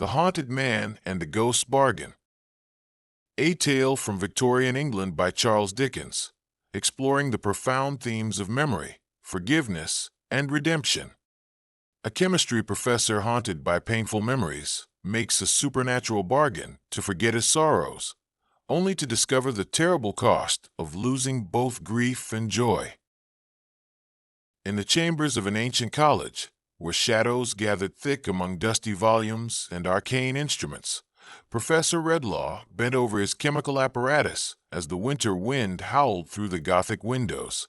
The Haunted Man and the Ghost's Bargain. A Tale from Victorian England by Charles Dickens, exploring the profound themes of memory, forgiveness, and redemption. A chemistry professor haunted by painful memories makes a supernatural bargain to forget his sorrows, only to discover the terrible cost of losing both grief and joy. In the chambers of an ancient college, where shadows gathered thick among dusty volumes and arcane instruments, Professor Redlaw bent over his chemical apparatus as the winter wind howled through the Gothic windows.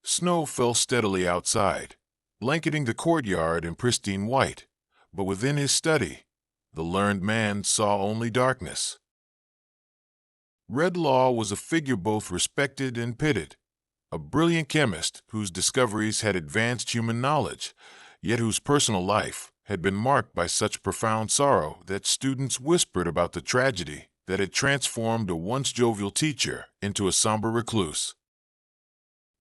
Snow fell steadily outside, blanketing the courtyard in pristine white, but within his study, the learned man saw only darkness. Redlaw was a figure both respected and pitied, a brilliant chemist whose discoveries had advanced human knowledge, yet whose personal life had been marked by such profound sorrow that students whispered about the tragedy that had transformed a once jovial teacher into a somber recluse.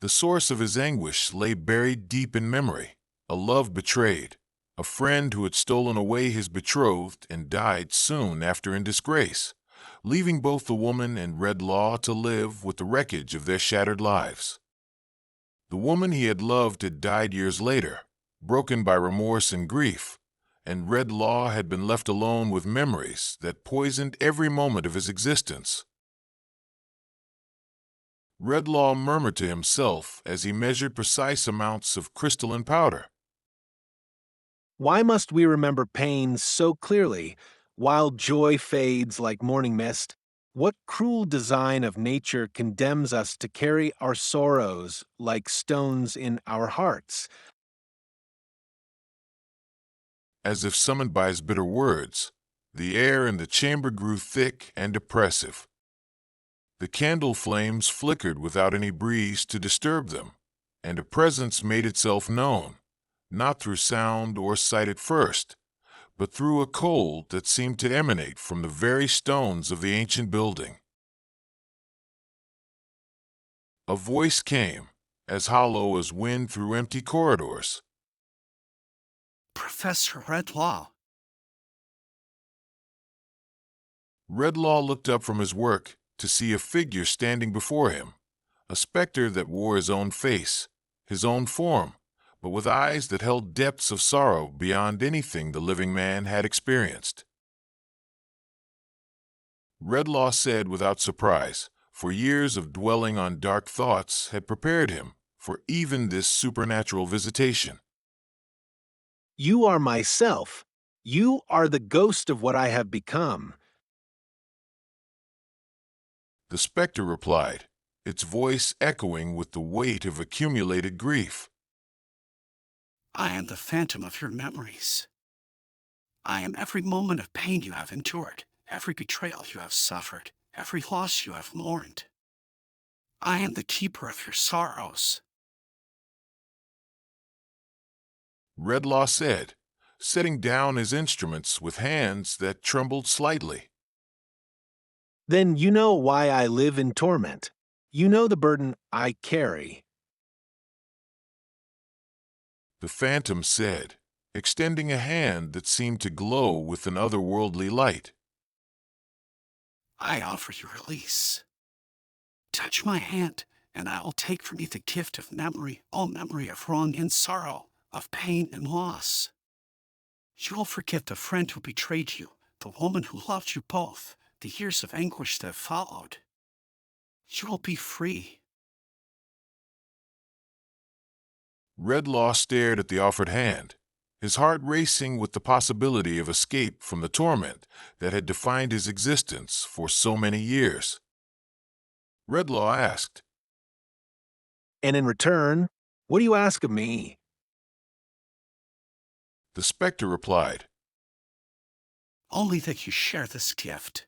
The source of his anguish lay buried deep in memory, a love betrayed, a friend who had stolen away his betrothed and died soon after in disgrace, leaving both the woman and Redlaw to live with the wreckage of their shattered lives. The woman he had loved had died years later, broken by remorse and grief, and Redlaw had been left alone with memories that poisoned every moment of his existence. Redlaw murmured to himself as he measured precise amounts of crystalline powder. Why must we remember pain so clearly, while joy fades like morning mist? What cruel design of nature condemns us to carry our sorrows like stones in our hearts? As if summoned by his bitter words, the air in the chamber grew thick and oppressive. The candle flames flickered without any breeze to disturb them, and a presence made itself known, not through sound or sight at first, but through a cold that seemed to emanate from the very stones of the ancient building. A voice came, as hollow as wind through empty corridors. Professor Redlaw. Redlaw looked up from his work to see a figure standing before him, a specter that wore his own face, his own form, but with eyes that held depths of sorrow beyond anything the living man had experienced. Redlaw said without surprise, for years of dwelling on dark thoughts had prepared him for even this supernatural visitation. You are myself. You are the ghost of what I have become. The specter replied, its voice echoing with the weight of accumulated grief. I am the phantom of your memories. I am every moment of pain you have endured, every betrayal you have suffered, every loss you have mourned. I am the keeper of your sorrows. Redlaw said, setting down his instruments with hands that trembled slightly. Then you know why I live in torment. You know the burden I carry. The phantom said, extending a hand that seemed to glow with an otherworldly light. I offer you release. Touch my hand, and I will take from you the gift of memory, all memory of wrong and sorrow, of pain and loss. You will forget the friend who betrayed you, the woman who loved you both, the years of anguish that followed. You will be free. Redlaw stared at the offered hand, his heart racing with the possibility of escape from the torment that had defined his existence for so many years. Redlaw asked, And in return, what do you ask of me? The specter replied, Only that you share this gift.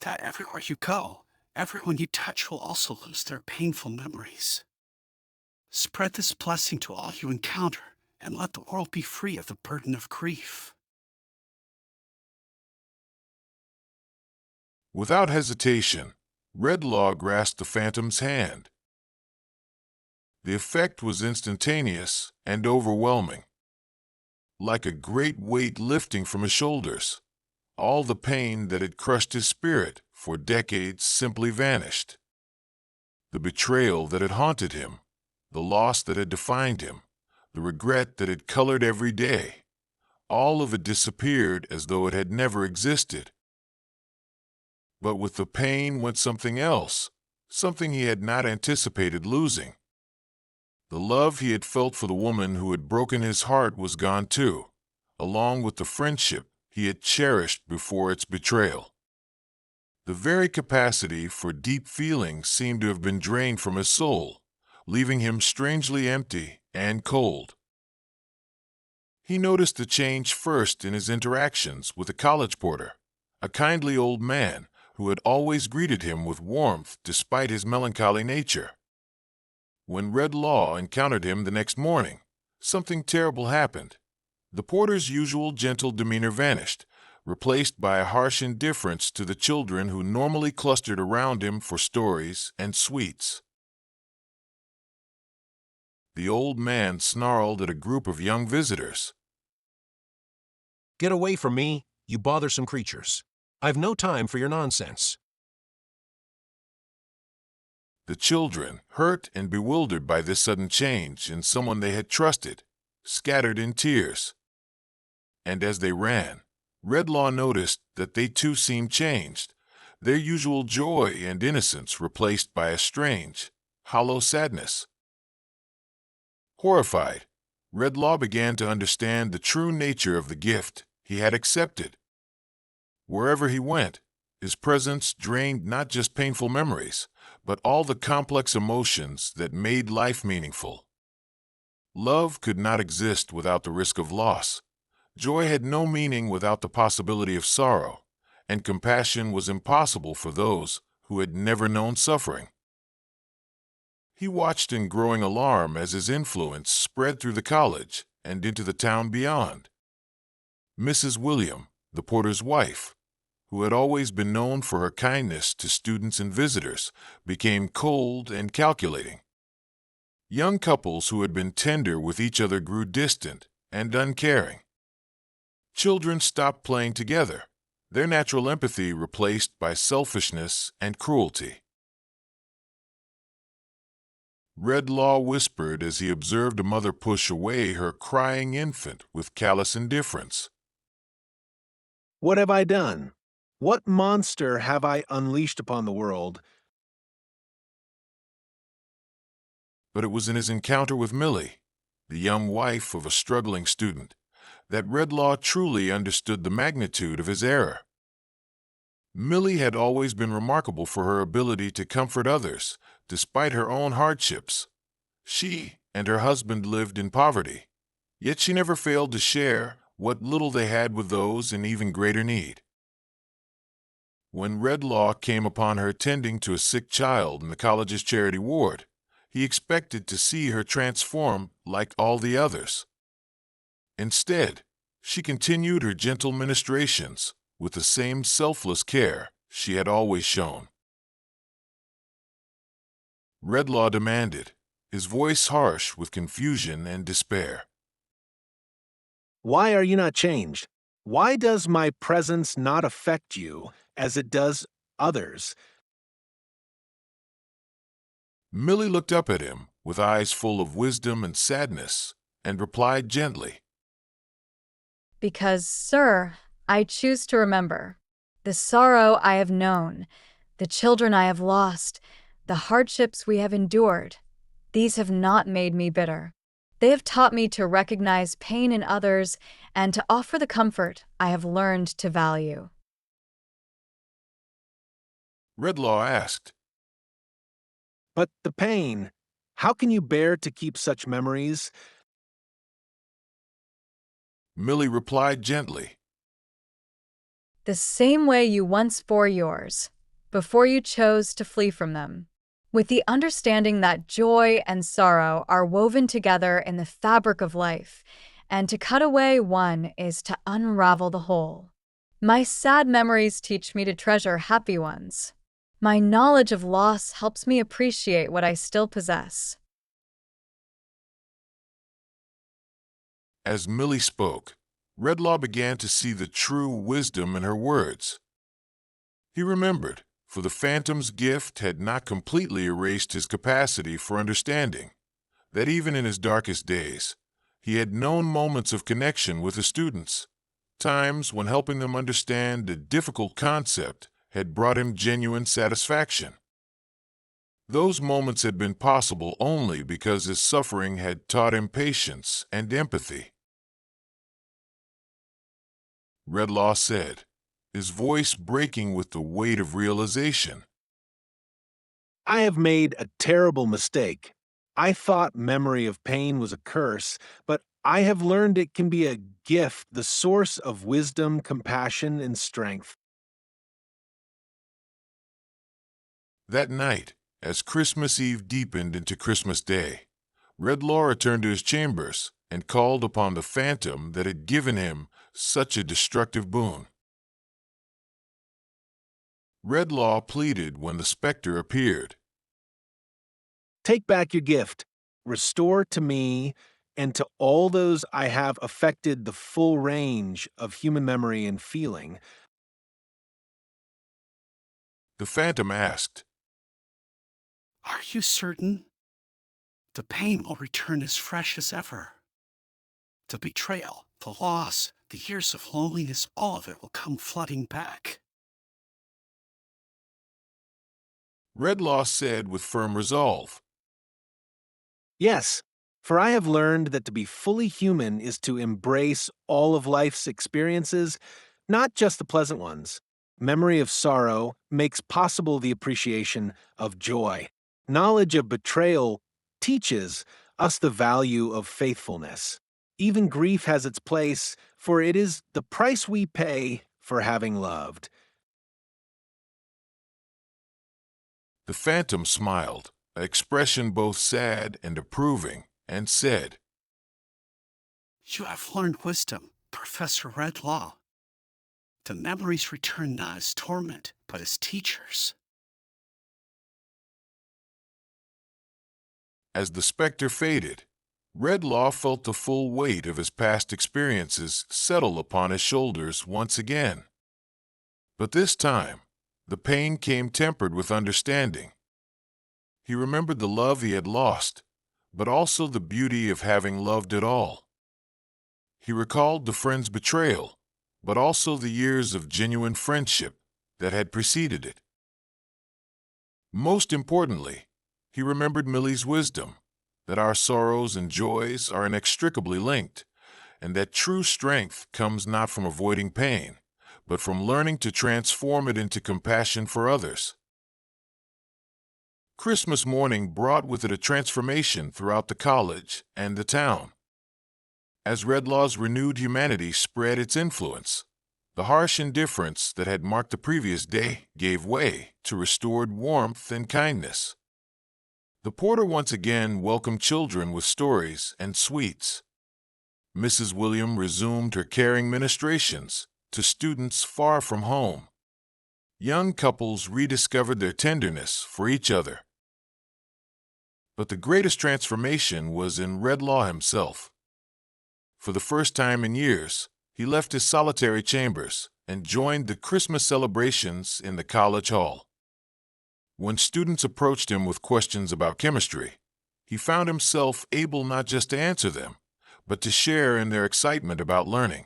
That everywhere you go, everyone you touch will also lose their painful memories. Spread this blessing to all you encounter, and let the world be free of the burden of grief. Without hesitation, Redlaw grasped the phantom's hand. The effect was instantaneous and overwhelming. like a great weight lifting from his shoulders. All the pain that had crushed his spirit for decades simply vanished. The betrayal that had haunted him, the loss that had defined him, the regret that had colored every day, all of it disappeared as though it had never existed. But with the pain went something else, something he had not anticipated losing. The love he had felt for the woman who had broken his heart was gone too, along with the friendship he had cherished before its betrayal. The very capacity for deep feeling seemed to have been drained from his soul, leaving him strangely empty and cold. He noticed the change first in his interactions with the college porter, a kindly old man who had always greeted him with warmth despite his melancholy nature. When Red Law encountered him the next morning, something terrible happened. The porter's usual gentle demeanor vanished, replaced by a harsh indifference to the children who normally clustered around him for stories and sweets. The old man snarled at a group of young visitors. "Get away from me, you bothersome creatures. I've no time for your nonsense." The children, hurt and bewildered by this sudden change in someone they had trusted, scattered in tears. And as they ran, Redlaw noticed that they too seemed changed, their usual joy and innocence replaced by a strange, hollow sadness. Horrified, Redlaw began to understand the true nature of the gift he had accepted. Wherever he went, his presence drained not just painful memories, but all the complex emotions that made life meaningful. Love could not exist without the risk of loss. Joy had no meaning without the possibility of sorrow, and compassion was impossible for those who had never known suffering. He watched in growing alarm as his influence spread through the college and into the town beyond. Mrs. William, the porter's wife, who had always been known for her kindness to students and visitors, became cold and calculating. Young couples who had been tender with each other grew distant and uncaring. Children stopped playing together, their natural empathy replaced by selfishness and cruelty. Redlaw whispered as he observed a mother push away her crying infant with callous indifference. What have I done? What monster have I unleashed upon the world? But it was in his encounter with Millie, the young wife of a struggling student, that Redlaw truly understood the magnitude of his error. Millie had always been remarkable for her ability to comfort others, despite her own hardships. She and her husband lived in poverty, yet she never failed to share what little they had with those in even greater need. When Redlaw came upon her tending to a sick child in the college's charity ward, he expected to see her transform like all the others. Instead, she continued her gentle ministrations with the same selfless care she had always shown. Redlaw demanded, his voice harsh with confusion and despair. Why are you not changed? Why does my presence not affect you as it does others? Millie looked up at him with eyes full of wisdom and sadness and replied gently, "Because, sir, I choose to remember the sorrow I have known, the children I have lost, the hardships we have endured. These have not made me bitter. They have taught me to recognize pain in others and to offer the comfort I have learned to value." Redlaw asked, But the pain, how can you bear to keep such memories? Millie replied gently, "The same way you once bore yours, before you chose to flee from them, with the understanding that joy and sorrow are woven together in the fabric of life, and to cut away one is to unravel the whole. My sad memories teach me to treasure happy ones. My knowledge of loss helps me appreciate what I still possess." As Millie spoke, Redlaw began to see the true wisdom in her words. He remembered, for the Phantom's gift had not completely erased his capacity for understanding, that even in his darkest days, he had known moments of connection with his students, times when helping them understand a difficult concept had brought him genuine satisfaction. Those moments had been possible only because his suffering had taught him patience and empathy. Redlaw said, his voice breaking with the weight of realization. I have made a terrible mistake. I thought memory of pain was a curse, but I have learned it can be a gift, the source of wisdom, compassion, and strength. That night, as Christmas Eve deepened into Christmas Day, Redlaw returned to his chambers and called upon the Phantom that had given him such a destructive boon. Redlaw pleaded when the specter appeared. Take back your gift. Restore to me and to all those I have affected the full range of human memory and feeling. The Phantom asked, Are you certain? The pain will return as fresh as ever. The betrayal, the loss, the years of loneliness, all of it will come flooding back. Redlaw said with firm resolve. Yes, for I have learned that to be fully human is to embrace all of life's experiences, not just the pleasant ones. Memory of sorrow makes possible the appreciation of joy. Knowledge of betrayal teaches us the value of faithfulness. Even grief has its place, for it is the price we pay for having loved. The Phantom smiled, an expression both sad and approving, and said, You have learned wisdom, Professor Redlaw. The memories return not as torment, but as teachers. As the specter faded, Redlaw felt the full weight of his past experiences settle upon his shoulders once again. But this time, the pain came tempered with understanding. He remembered the love he had lost, but also the beauty of having loved it all. He recalled the friend's betrayal, but also the years of genuine friendship that had preceded it. Most importantly, he remembered Millie's wisdom, that our sorrows and joys are inextricably linked, and that true strength comes not from avoiding pain, but from learning to transform it into compassion for others. Christmas morning brought with it a transformation throughout the college and the town. As Redlaw's renewed humanity spread its influence, the harsh indifference that had marked the previous day gave way to restored warmth and kindness. The porter once again welcomed children with stories and sweets. Mrs. William resumed her caring ministrations to students far from home. Young couples rediscovered their tenderness for each other. But the greatest transformation was in Redlaw himself. For the first time in years, he left his solitary chambers and joined the Christmas celebrations in the college hall. When students approached him with questions about chemistry, he found himself able not just to answer them, but to share in their excitement about learning.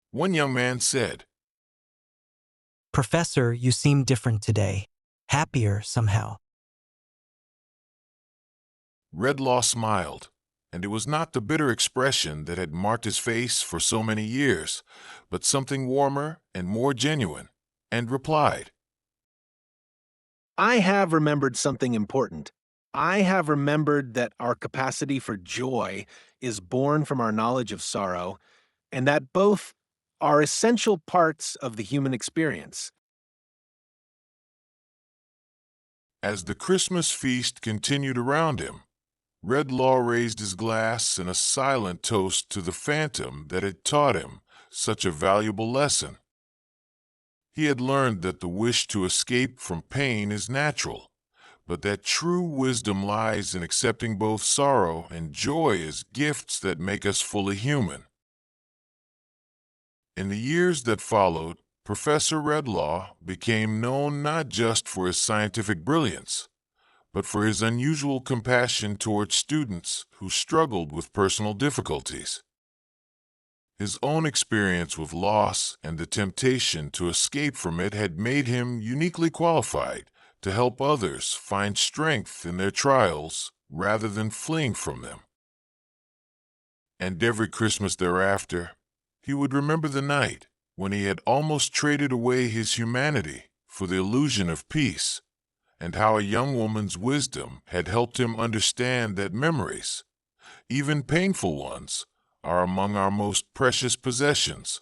One young man said, Professor, you seem different today. Happier somehow. Redlaw smiled, and it was not the bitter expression that had marked his face for so many years, but something warmer and more genuine, and replied, I have remembered something important. I have remembered that our capacity for joy is born from our knowledge of sorrow, and that both are essential parts of the human experience. As the Christmas feast continued around him, Redlaw raised his glass in a silent toast to the Phantom that had taught him such a valuable lesson. He had learned that the wish to escape from pain is natural, but that true wisdom lies in accepting both sorrow and joy as gifts that make us fully human. In the years that followed, Professor Redlaw became known not just for his scientific brilliance, but for his unusual compassion towards students who struggled with personal difficulties. His own experience with loss and the temptation to escape from it had made him uniquely qualified to help others find strength in their trials rather than fleeing from them. And every Christmas thereafter, he would remember the night when he had almost traded away his humanity for the illusion of peace, and how a young woman's wisdom had helped him understand that memories, even painful ones, are among our most precious possessions.